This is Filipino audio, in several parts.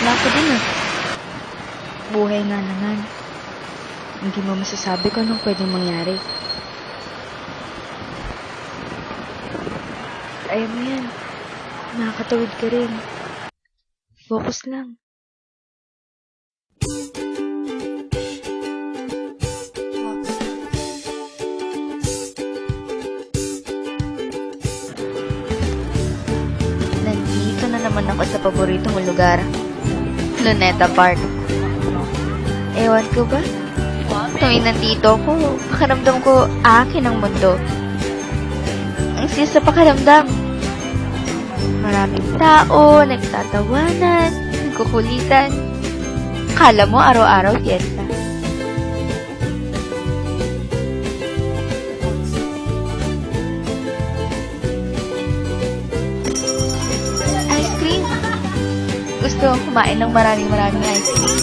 na ako din eh. Buhay nga naman. Hindi mo masasabi kung anong pwedeng mangyari. Ayaw mo yan. Nakakatawid ka rin. Focus lang. Nandito na naman ako sa paborito mong lugar. Luneta Park. Ewan ko ba? Tuwing nandito ako, pakiramdam ko akin ang mundo. Ang siya sa pakiramdam. Maraming tao, nagtatawanan, nagkukulitan. Kala mo araw-araw fiesta. Ice cream. Gusto kong kumain ng maraming ice cream.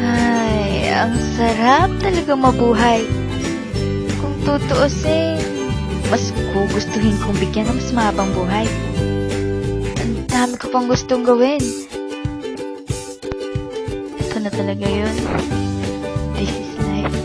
Ay, ang sarap talaga mabuhay. Kung tutuusin, mas gugustuhin kong bigyan ng mas mahabang buhay. Ang dami ko pang gustong gawin. Ito na talaga yun. This is life.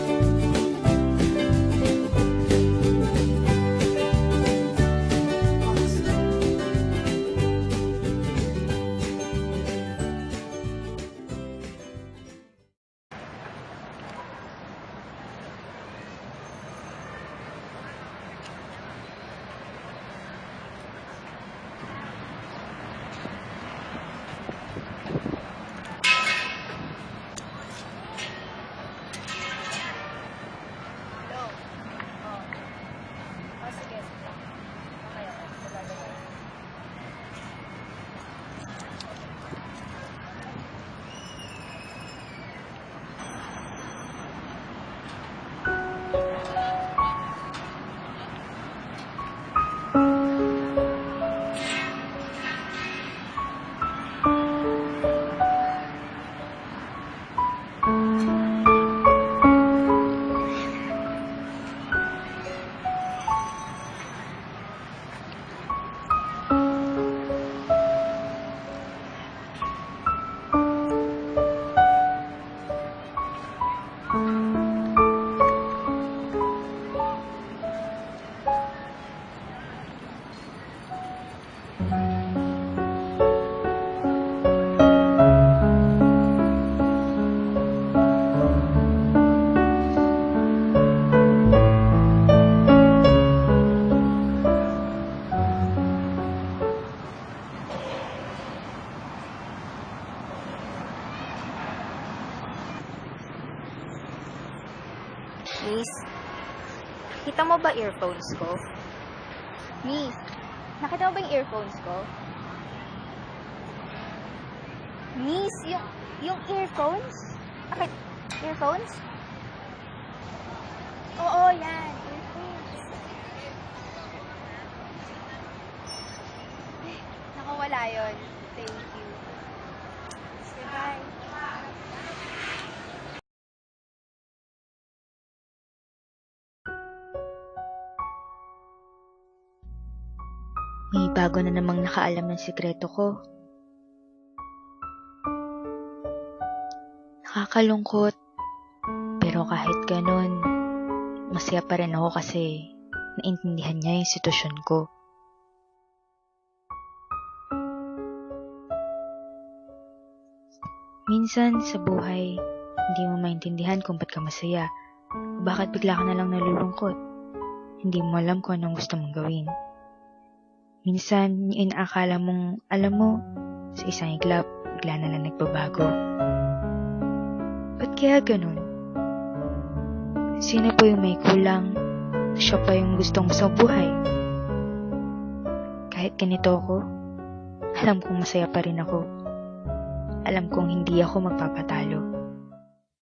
Miss, nakita mo ba earphones ko? Miss, nakita mo ba yung earphones ko? Miss, yung earphones? Bakit? Earphones? Oo, yan. Earphones. Naku, wala yun. Thank you. Bye. May bago na namang nakaalam ng sikreto ko. Nakakalungkot. Pero kahit ganun, masaya pa rin ako kasi naintindihan niya yung sitwasyon ko. Minsan sa buhay, hindi mo maintindihan kung ba't ka masaya o bakit bigla ka na lang nalulungkot. Hindi mo alam kung anong gusto mong gawin. Minsan, yung inaakala mong alam mo, sa isang iglap, bigla na lang nagbabago. Ba't kaya ganun? Sino po yung may kulang? Siya pa yung gustong sa buhay. Kahit ganito ako, alam kong masaya pa rin ako. Alam kong hindi ako magpapatalo.